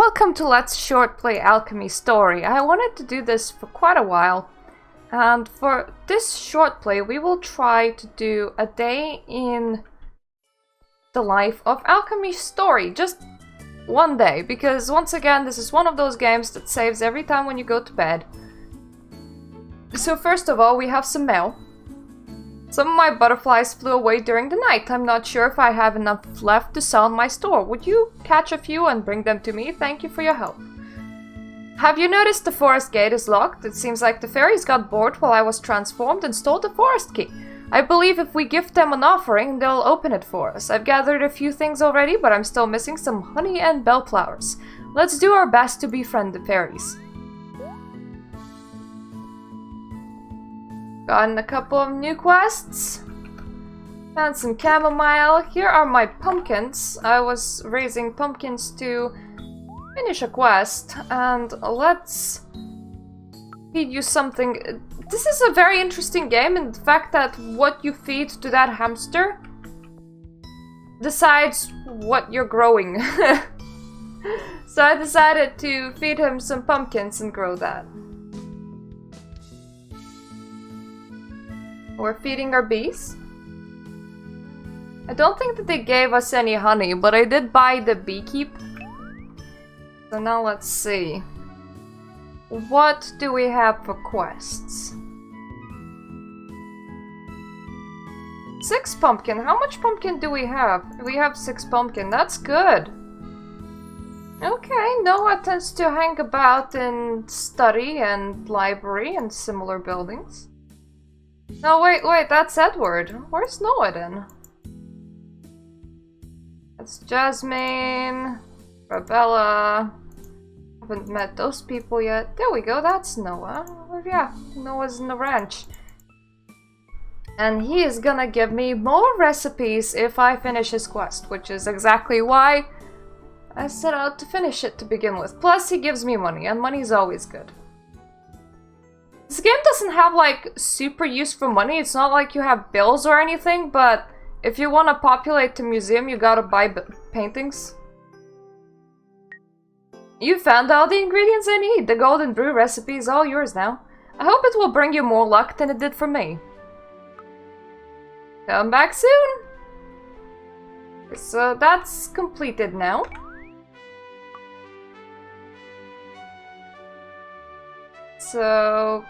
Welcome to Let's Short Play Alchemy Story. I wanted to do this for quite a while, and for this short play we will try to do a day in the life of Alchemy Story. Just one day, because once again this is one of those games that saves every time when you go to bed. So first of all, we have some mail. Some of my butterflies flew away during the night. I'm not sure if I have enough left to sell in my store. Would you catch a few and bring them to me? Thank you for your help. Have you noticed the forest gate is locked? It seems like the fairies got bored while I was transformed and stole the forest key. I believe if we gift them an offering, they'll open it for us. I've gathered a few things already, but I'm still missing some honey and bellflowers. Let's do our best to befriend the fairies. Gotten a couple of new quests. Found some chamomile. Here are my pumpkins. I was raising pumpkins to finish a quest, and let's feed you something. This is a very interesting game in the fact that what you feed to that hamster decides what you're growing. So I decided to feed him some pumpkins and grow that. We're feeding our bees. I don't think that they gave us any honey, but I did buy the beekeep. So now let's see. What do we have for quests? 6 pumpkin. How much pumpkin do we have? We have 6 pumpkin. That's good. Okay, Noah tends to hang about in study and library and similar buildings. No, wait, that's Edward. Where's Noah then? That's Jasmine, Rabella. Haven't met those people yet. There we go, that's Noah. Oh, yeah, Noah's in the ranch. And he is gonna give me more recipes if I finish his quest, which is exactly why I set out to finish it to begin with. Plus, he gives me money, and money's always good. This game doesn't have like super use for money. It's not like you have bills or anything, but if you want to populate the museum, you gotta buy paintings. You found all the ingredients I need. The golden brew recipe is all yours now. I hope it will bring you more luck than it did for me. Come back soon. So that's completed now. So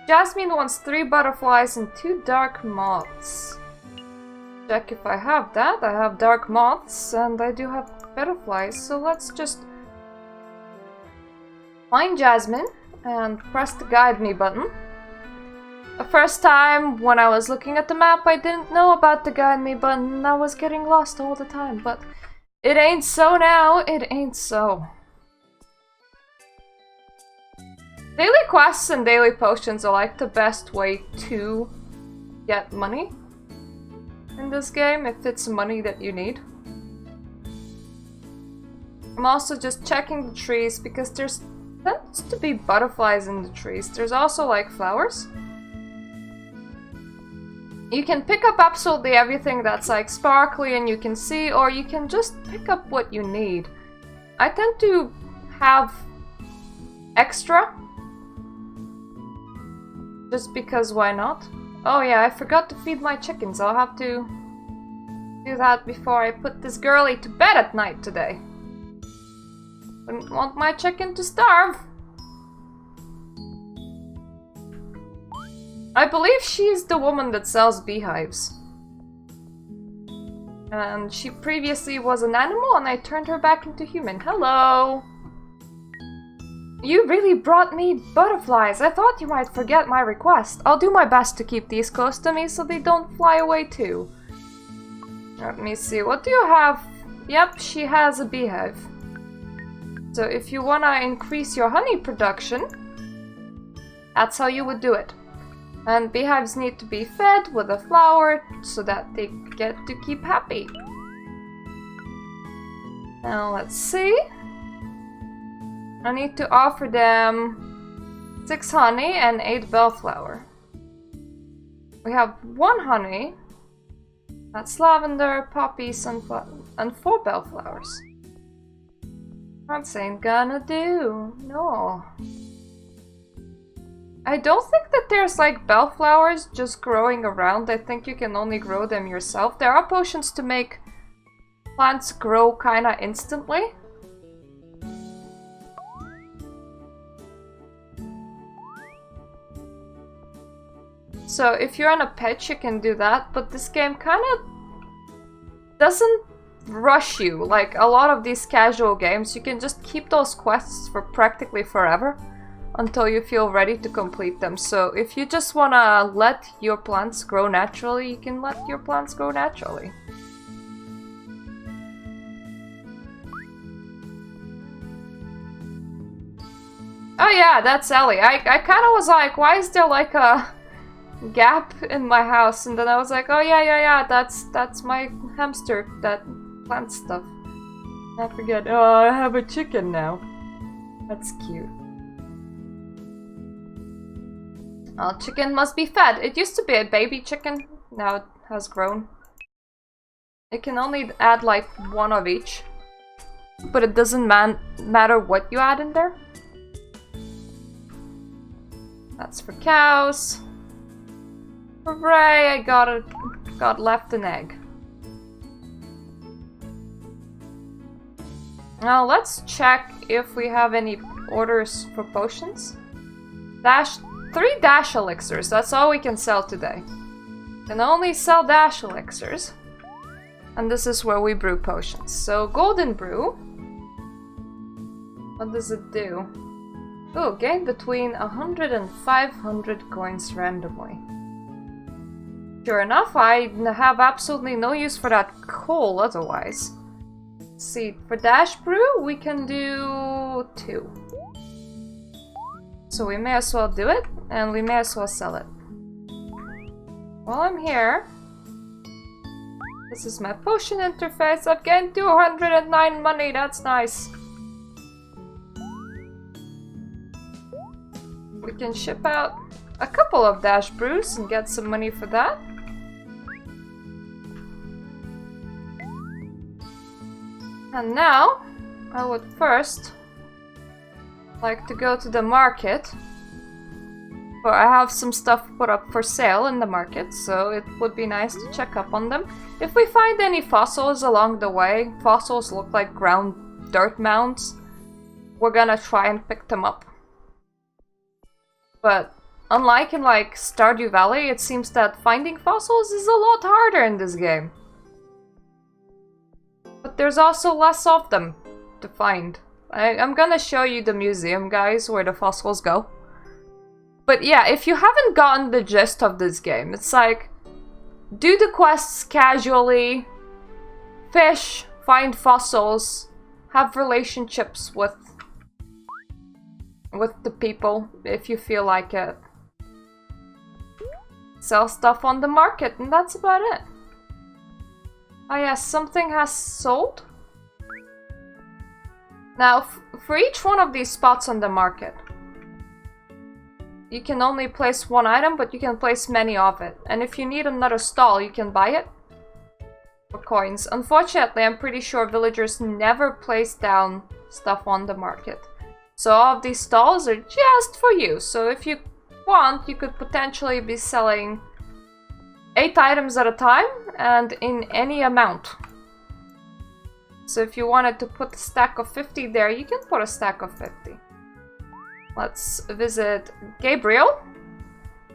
Jasmine wants 3 butterflies and 2 dark moths. Check if I have that. I have dark moths and I do have butterflies, so let's just find Jasmine and press the guide me button. The first time when I was looking at the map, I didn't know about the guide me button and I was getting lost all the time, but it ain't so now, it ain't so. Daily quests and daily potions are like the best way to get money in this game, if it's money that you need. I'm also just checking the trees because there's tends to be butterflies in the trees. There's also like flowers. You can pick up absolutely everything that's like sparkly and you can see, or you can just pick up what you need. I tend to have extra. Just because why not? Oh yeah, I forgot to feed my chickens. I'll have to do that before I put this girlie to bed at night today. Wouldn't want my chicken to starve. I believe she's the woman that sells beehives. And she previously was an animal and I turned her back into human. Hello! You really brought me butterflies. I thought you might forget my request. I'll do my best to keep these close to me so they don't fly away too. Let me see, what do you have? Yep, she has a beehive. So if you wanna increase your honey production, that's how you would do it. And beehives need to be fed with a flower so that they get to keep happy. Now let's see. I need to offer them 6 honey and 8 bellflower. We have 1 honey. That's lavender, poppy, sunflower, and 4 bellflowers. That ain't gonna do. No. I don't think that there's like bellflowers just growing around. I think you can only grow them yourself. There are potions to make plants grow kinda instantly. So if you're on a pitch, you can do that, but this game kinda doesn't rush you. Like a lot of these casual games, you can just keep those quests for practically forever until you feel ready to complete them. So if you just wanna let your plants grow naturally, you can let your plants grow naturally. Oh yeah, that's Ellie. I kinda was like, why is there like a gap in my house? And then I was like, oh yeah, that's my hamster that plants stuff. I forget, oh, I have a chicken now. That's cute. Oh, chicken must be fed. It used to be a baby chicken, now it has grown. It can only add like one of each, but it doesn't matter what you add in there. That's for cows. Hooray, I got left an egg. Now let's check if we have any orders for potions. 3 dash elixirs, that's all we can sell today. Can only sell dash elixirs. And this is where we brew potions. So golden brew. What does it do? Oh, gain between 100 and 500 coins randomly. Sure enough, I have absolutely no use for that coal otherwise. Let's see, for dash brew we can do 2. So we may as well do it, and we may as well sell it. While I'm here, this is my potion interface. I've gained 209 money, that's nice. We can ship out a couple of dash brews and get some money for that. And now, I would first like to go to the market. But I have some stuff put up for sale in the market, so it would be nice to check up on them. If we find any fossils along the way, fossils look like ground dirt mounds, we're gonna try and pick them up. But unlike in like Stardew Valley, it seems that finding fossils is a lot harder in this game. But there's also less of them to find. I'm gonna show you the museum, guys, where the fossils go. But yeah, if you haven't gotten the gist of this game, it's like, do the quests casually, fish, find fossils, have relationships with the people if you feel like it. Sell stuff on the market, and that's about it. Oh yes, something has sold. Now, for each one of these spots on the market, you can only place one item, but you can place many of it. And if you need another stall, you can buy it for coins. Unfortunately, I'm pretty sure villagers never place down stuff on the market. So all of these stalls are just for you. So if you want, you could potentially be selling 8 items at a time and in any amount. So if you wanted to put a stack of 50 there, you can put a stack of 50. Let's visit Gabriel,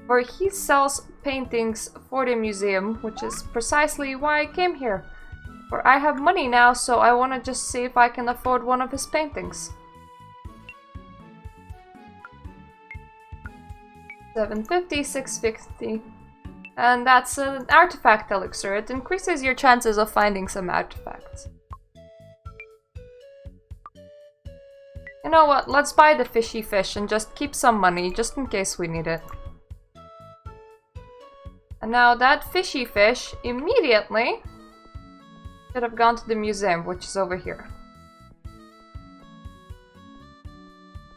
where he sells paintings for the museum, which is precisely why I came here. For I have money now, so I want to just see if I can afford one of his paintings. 750, 650. And that's an artifact elixir. It increases your chances of finding some artifacts. You know what, let's buy the fishy fish and just keep some money, just in case we need it. And now that fishy fish immediately should have gone to the museum, which is over here.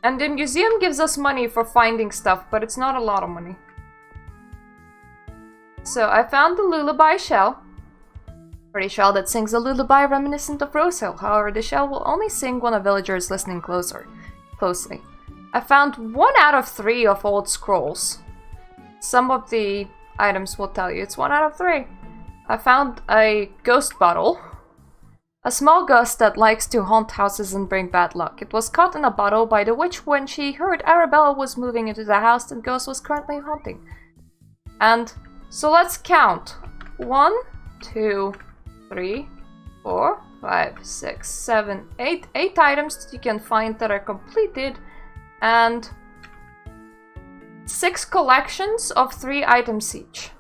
And the museum gives us money for finding stuff, but it's not a lot of money. So I found the lullaby shell. Pretty shell that sings a lullaby reminiscent of Rosehill. However, the shell will only sing when a villager is listening closely. I found 1 out of 3 of old scrolls. Some of the items will tell you it's 1 out of 3. I found a ghost bottle. A small ghost that likes to haunt houses and bring bad luck. It was caught in a bottle by the witch when she heard Arabella was moving into the house that ghost was currently haunting. And so let's count. 1, 2, 3, 4, 5, 6, 7, 8. 8 items that you can find that are completed. And 6 collections of 3 items each.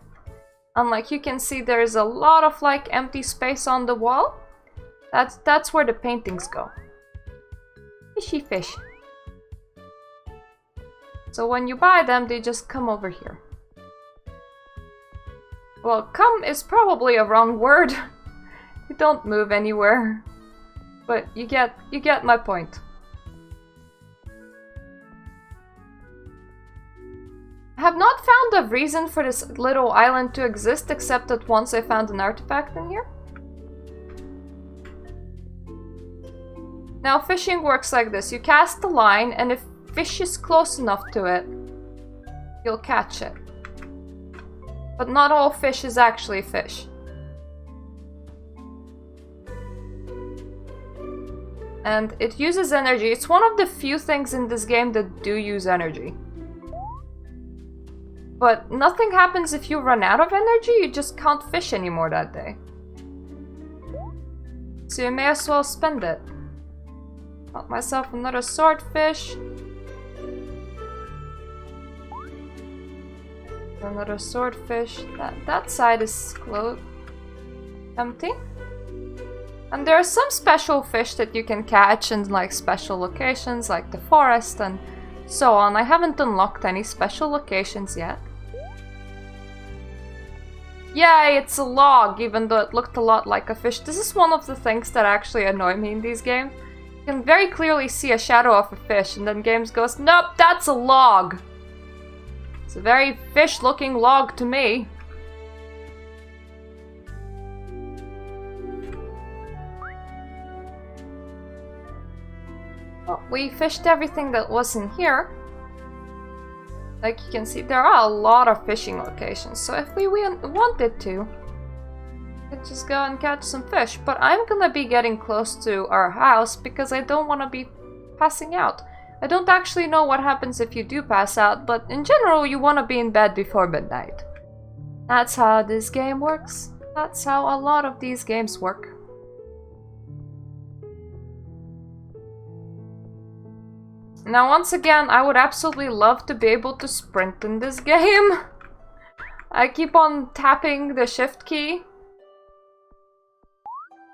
And like you can see, there's a lot of like empty space on the wall. That's where the paintings go. Fishy fish. So when you buy them, they just come over here. Well, come is probably a wrong word. You don't move anywhere. But you get my point. I have not found a reason for this little island to exist, except that once I found an artifact in here. Now fishing works like this. You cast the line, and if fish is close enough to it, you'll catch it. But not all fish is actually fish. And it uses energy. It's one of the few things in this game that do use energy. But nothing happens if you run out of energy, you just can't fish anymore that day. So you may as well spend it. Got myself another swordfish. Another swordfish. That side is closed. Empty. And there are some special fish that you can catch in like special locations, like the forest and so on. I haven't unlocked any special locations yet. Yay, it's a log, even though it looked a lot like a fish. This is one of the things that actually annoy me in these games. You can very clearly see a shadow of a fish, and then games goes, nope, that's a log. It's a very fish-looking log to me. Well, we fished everything that was in here. Like you can see, there are a lot of fishing locations, so if we wanted to, we could just go and catch some fish. But I'm gonna be getting close to our house because I don't want to be passing out. I don't actually know what happens if you do pass out, but in general you want to be in bed before midnight. That's how this game works. That's how a lot of these games work. Now, once again, I would absolutely love to be able to sprint in this game. I keep on tapping the shift key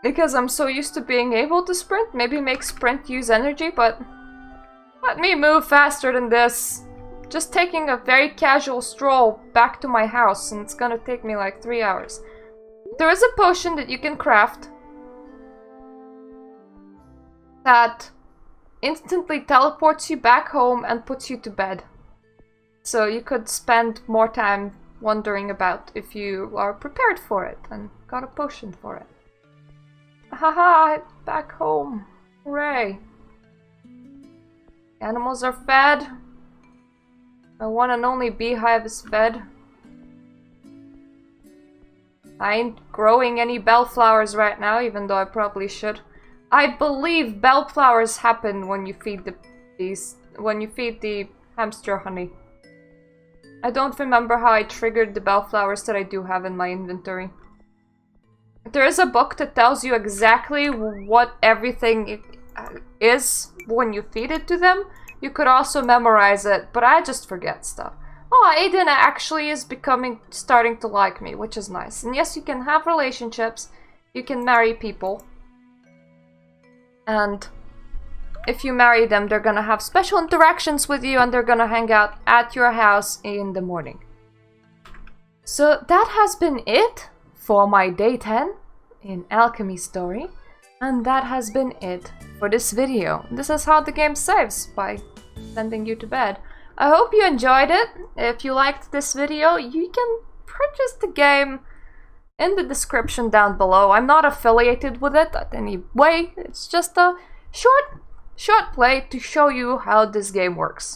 because I'm so used to being able to sprint. Maybe make sprint use energy, but let me move faster than this. Just taking a very casual stroll back to my house, and it's gonna take me like 3 hours. There is a potion that you can craft that instantly teleports you back home and puts you to bed. So you could spend more time wondering about if you are prepared for it and got a potion for it. Haha, back home. Hooray. Animals are fed. My one and only beehive is fed. I ain't growing any bellflowers right now, even though I probably should. I believe bellflowers happen when you feed the bees, when you feed the hamster honey. I don't remember how I triggered the bellflowers that I do have in my inventory. There is a book that tells you exactly what everything is when you feed it to them. You could also memorize it, but I just forget stuff. Oh, Aiden actually is starting to like me, which is nice. And yes, you can have relationships, you can marry people. And if you marry them, they're gonna have special interactions with you and they're gonna hang out at your house in the morning. So that has been it for my day 10 in Alchemy story. And that has been it for this video. This is how the game saves, by sending you to bed. I hope you enjoyed it. If you liked this video, you can purchase the game in the description down below. I'm not affiliated with it in any way. It's just a short play to show you how this game works.